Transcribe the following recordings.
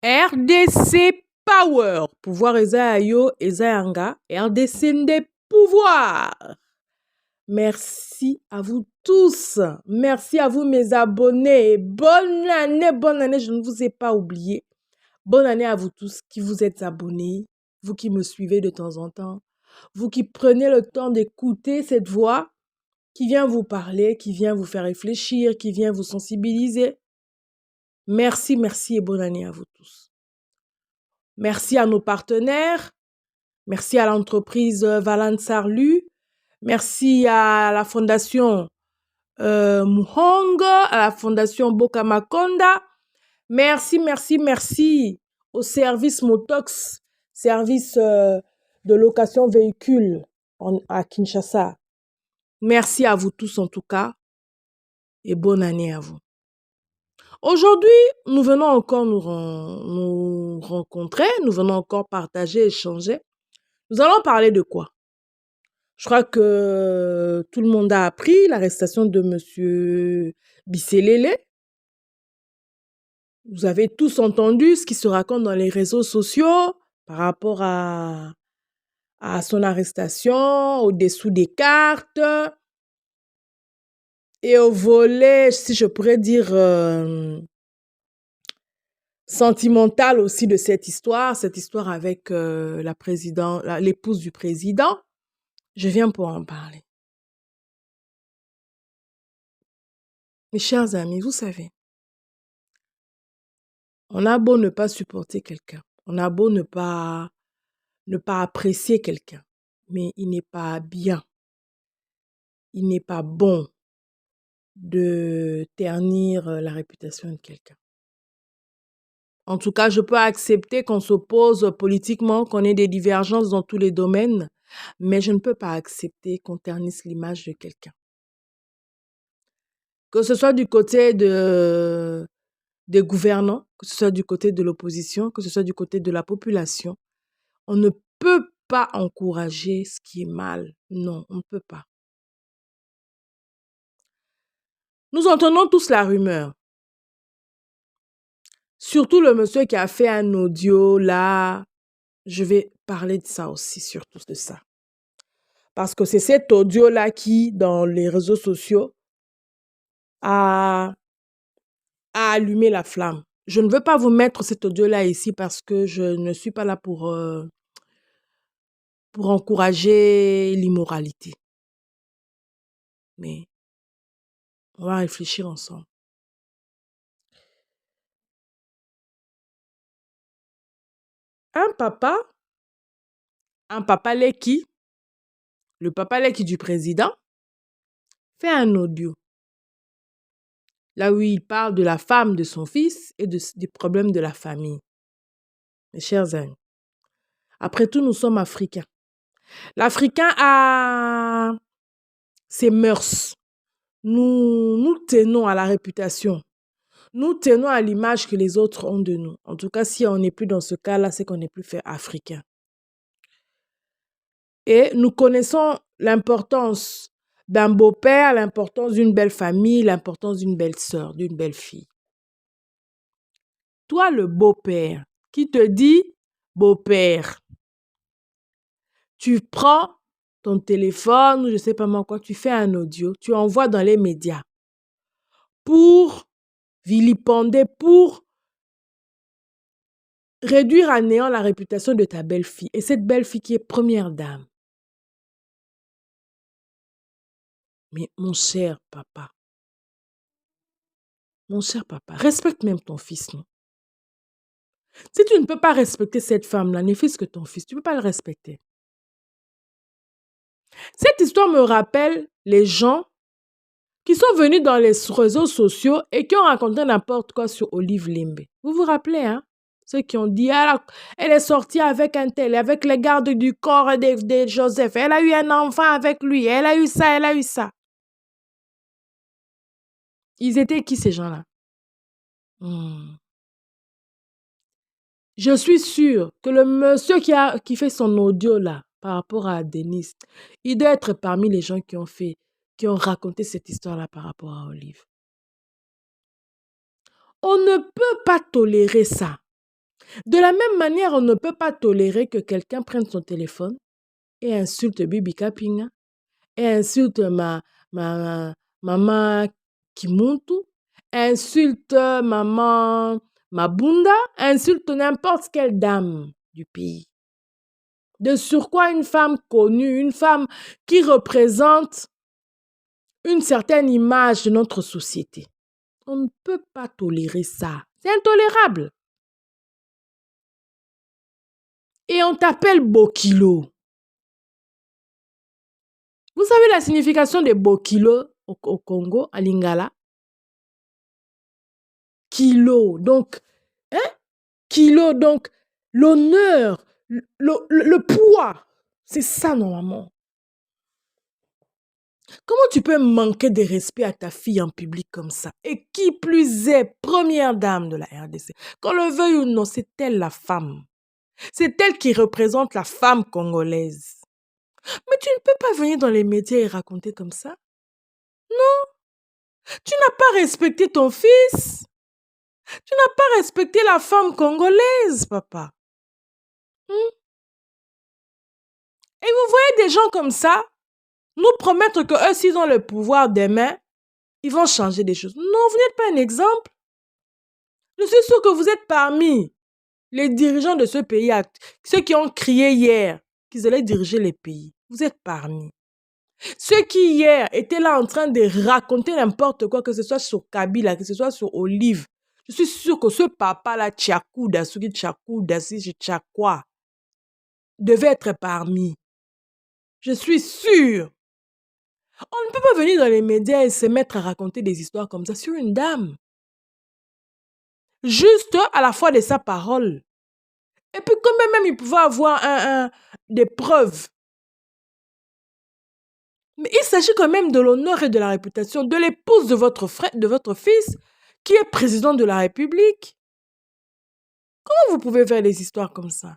RDC Power. Pouvoir eza yo, eza yanga. RDC nde pouvoir. Merci à vous tous. Merci à vous mes abonnés. Bonne année, bonne année. Je ne vous ai pas oublié. Bonne année à vous tous qui vous êtes abonnés. Vous qui me suivez de temps en temps. Vous qui prenez le temps d'écouter cette voix qui vient vous parler, qui vient vous faire réfléchir, qui vient vous sensibiliser. Merci, merci et bonne année à vous tous. Merci à nos partenaires. Merci à l'entreprise Valence Sarlu. Merci à la fondation Muhongo, à la fondation Bokamakonda. Merci, merci, merci au service Motox, service de location véhicule à Kinshasa. Merci à vous tous en tout cas et bonne année à vous. Aujourd'hui, nous venons encore nous rencontrer, nous venons encore partager, échanger. Nous allons parler de quoi? Je crois que tout le monde a appris l'arrestation de M. Bisselele. Vous avez tous entendu ce qui se raconte dans les réseaux sociaux par rapport à son arrestation, au-dessous des cartes et au volet, si je pourrais dire, sentimental aussi de cette histoire avec l'épouse du président. Je viens pour en parler. Mes chers amis, vous savez, on a beau ne pas supporter quelqu'un, on a beau ne pas apprécier quelqu'un, mais il n'est pas bien, il n'est pas bon de ternir la réputation de quelqu'un. En tout cas, je peux accepter qu'on s'oppose politiquement, qu'on ait des divergences dans tous les domaines, mais je ne peux pas accepter qu'on ternisse l'image de quelqu'un. Que ce soit du côté des gouvernants, que ce soit du côté de l'opposition, que ce soit du côté de la population, on ne peut pas encourager ce qui est mal. Non, on ne peut pas. Nous entendons tous la rumeur. Surtout le monsieur qui a fait un audio là. Je vais parler de ça aussi, surtout de ça. Parce que c'est cet audio-là qui, dans les réseaux sociaux, a allumé la flamme. Je ne veux pas vous mettre cet audio-là ici parce que je ne suis pas là pour encourager l'immoralité. Mais on va réfléchir ensemble. Un papa Leki, le papa Leki du président, fait un audio. Là où il parle de la femme de son fils et des problèmes de la famille. Mes chers amis, après tout, nous sommes africains. L'Africain a ses mœurs. Nous tenons à la réputation. Nous tenons à l'image que les autres ont de nous. En tout cas, si on n'est plus dans ce cas-là, c'est qu'on n'est plus fait africain. Et nous connaissons l'importance d'un beau-père, l'importance d'une belle famille, l'importance d'une belle sœur, d'une belle fille. Toi, le beau-père, qui te dit beau-père, tu prends ton téléphone ou je ne sais pas moi quoi, tu fais un audio, tu envoies dans les médias pour vilipender, pour réduire à néant la réputation de ta belle-fille. Et cette belle-fille qui est première dame. Mais mon cher papa, respecte même ton fils, non? Si tu ne peux pas respecter cette femme-là, ne fils que ton fils, tu ne peux pas le respecter. Cette histoire me rappelle les gens qui sont venus dans les réseaux sociaux et qui ont raconté n'importe quoi sur Olive Limbe. Vous vous rappelez, hein? Ceux qui ont dit, elle est sortie avec un tel, avec les gardes du corps de Joseph. Elle a eu un enfant avec lui. Elle a eu ça, elle a eu ça. Ils étaient qui ces gens-là? Je suis sûre que le monsieur qui fait son audio là, par rapport à Denise, il doit être parmi les gens qui ont raconté cette histoire-là par rapport à Olive. On ne peut pas tolérer ça. De la même manière, on ne peut pas tolérer que quelqu'un prenne son téléphone et insulte Bibi Kapinga, et insulte ma maman Kimuntu, insulte maman Mabunda, insulte n'importe quelle dame du pays. De surcroît, une femme connue, une femme qui représente une certaine image de notre société. On ne peut pas tolérer ça. C'est intolérable. Et on t'appelle Bokilo. Vous savez la signification de Bokilo au Congo, à Lingala? Kilo, donc, hein? Kilo, donc, l'honneur, le poids. C'est ça, normalement. Comment tu peux manquer de respect à ta fille en public comme ça? Et qui plus est, première dame de la RDC. Qu'on le veuille ou non, c'est elle la femme. C'est elle qui représente la femme congolaise. Mais tu ne peux pas venir dans les médias et raconter comme ça. Tu n'as pas respecté ton fils. Tu n'as pas respecté la femme congolaise, papa. Et vous voyez des gens comme ça nous promettre que eux, s'ils ont le pouvoir demain, ils vont changer des choses. Non, vous n'êtes pas un exemple. Je suis sûre que vous êtes parmi les dirigeants de ce pays, ceux qui ont crié hier qu'ils allaient diriger les pays. Vous êtes parmi. Ceux qui hier étaient là en train de raconter n'importe quoi, que ce soit sur Kabila, que ce soit sur Olive. Je suis sûre que ce papa-là, Tchakouda, Sugi Tchakouda, Siji Tchakwa, devait être parmi. Je suis sûre. On ne peut pas venir dans les médias et se mettre à raconter des histoires comme ça sur une dame. Juste à la fois de sa parole. Et puis quand même il pouvait avoir des preuves. Mais il s'agit quand même de l'honneur et de la réputation de l'épouse de votre frère, de votre fils, qui est président de la République. Comment vous pouvez faire des histoires comme ça?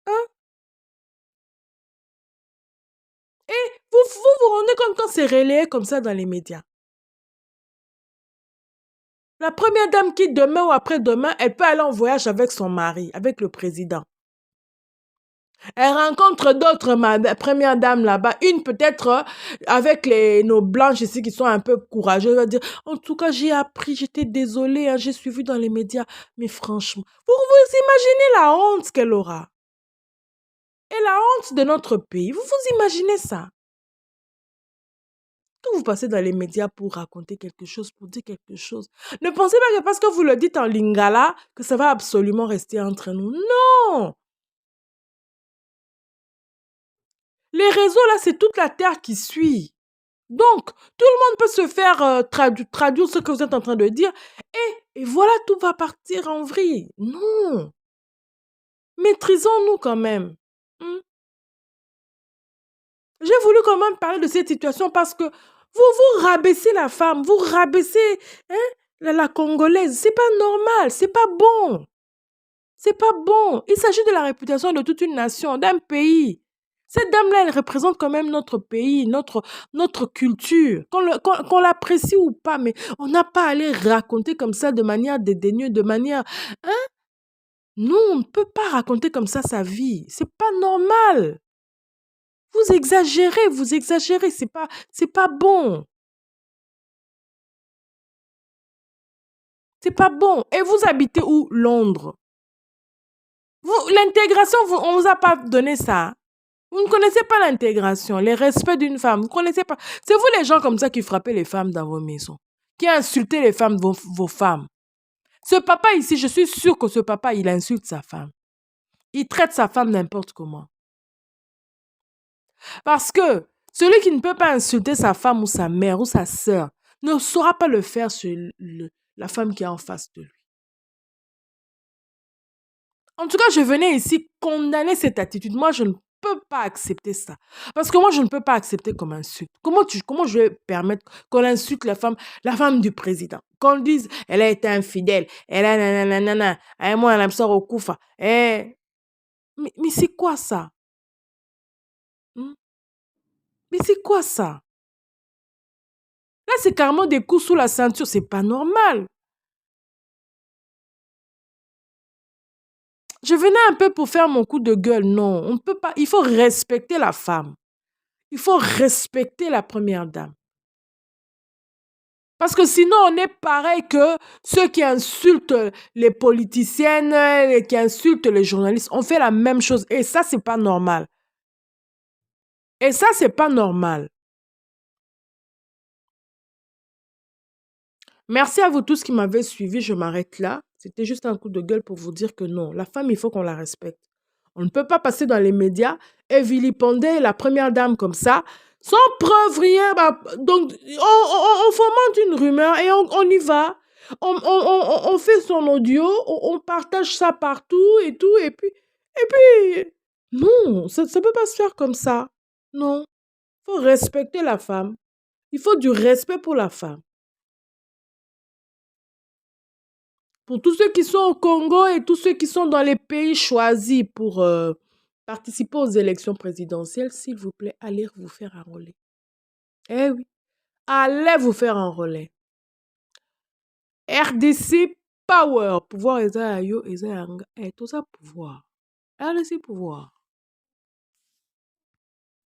Hein? Et vous rendez compte quand c'est relayé comme ça dans les médias. La première dame qui, demain ou après-demain, elle peut aller en voyage avec son mari, avec le président. Elle rencontre d'autres premières dames là-bas. Une peut-être avec nos blanches ici qui sont un peu courageuses. Elle va dire, en tout cas, j'ai appris, j'étais désolée, hein, j'ai suivi dans les médias. Mais franchement, vous imaginez la honte qu'elle aura? Et la honte de notre pays. Vous imaginez ça? Quand vous passez dans les médias pour raconter quelque chose, pour dire quelque chose, ne pensez pas que parce que vous le dites en lingala, que ça va absolument rester entre nous. Non! Les réseaux, là, c'est toute la terre qui suit. Donc, tout le monde peut se faire traduire ce que vous êtes en train de dire. Et voilà, tout va partir en vrille. Non! Maîtrisons-nous quand même. J'ai voulu quand même parler de cette situation parce que vous rabaissez la femme, vous rabaissez la Congolaise. C'est pas normal, c'est pas bon. C'est pas bon. Il s'agit de la réputation de toute une nation, d'un pays. Cette dame-là, elle représente quand même notre pays, notre culture, qu'on l'apprécie ou pas, mais on n'a pas à aller raconter comme ça de manière dédaigneuse, de manière... Hein? Non, on ne peut pas raconter comme ça sa vie. C'est pas normal. Vous exagérez, c'est pas bon. C'est pas bon. Et vous habitez où? Londres. L'intégration, on vous a pas donné ça. Vous ne connaissez pas l'intégration, les respects d'une femme. Vous ne connaissez pas. C'est vous les gens comme ça qui frappez les femmes dans vos maisons. Qui insultez les femmes, vos femmes. Ce papa ici, je suis sûre que ce papa, il insulte sa femme. Il traite sa femme n'importe comment. Parce que celui qui ne peut pas insulter sa femme ou sa mère ou sa sœur ne saura pas le faire sur la femme qui est en face de lui. En tout cas, je venais ici condamner cette attitude. Moi, je ne peux pas accepter ça. Parce que moi, je ne peux pas accepter comme insulte. Comment je vais permettre qu'on insulte la femme du président? Qu'on dise, elle a été infidèle, elle a nanana, et moi, elle me sort au koufa. Mais c'est quoi ça? Mais c'est quoi ça? Là, c'est carrément des coups sous la ceinture. C'est pas normal. Je venais un peu pour faire mon coup de gueule. Non, on ne peut pas. Il faut respecter la femme. Il faut respecter la première dame. Parce que sinon, on est pareil que ceux qui insultent les politiciennes, qui insultent les journalistes. On fait la même chose. Et ça, c'est pas normal. Et ça, c'est pas normal. Merci à vous tous qui m'avez suivi. Je m'arrête là. C'était juste un coup de gueule pour vous dire que non, la femme, il faut qu'on la respecte. On ne peut pas passer dans les médias et vilipender la première dame comme ça, sans preuve, rien. Donc, on fomente une rumeur et on y va. On fait son audio, on partage ça partout et tout. Et puis, non, ça ne peut pas se faire comme ça. Non, il faut respecter la femme. Il faut du respect pour la femme. Pour tous ceux qui sont au Congo et tous ceux qui sont dans les pays choisis pour participer aux élections présidentielles, s'il vous plaît, allez vous faire enrôler. Eh oui, allez vous faire enrôler. RDC Power. Pouvoir eza yo, eza yanga. Eh, tout ça pouvoir. RDC Pouvoir.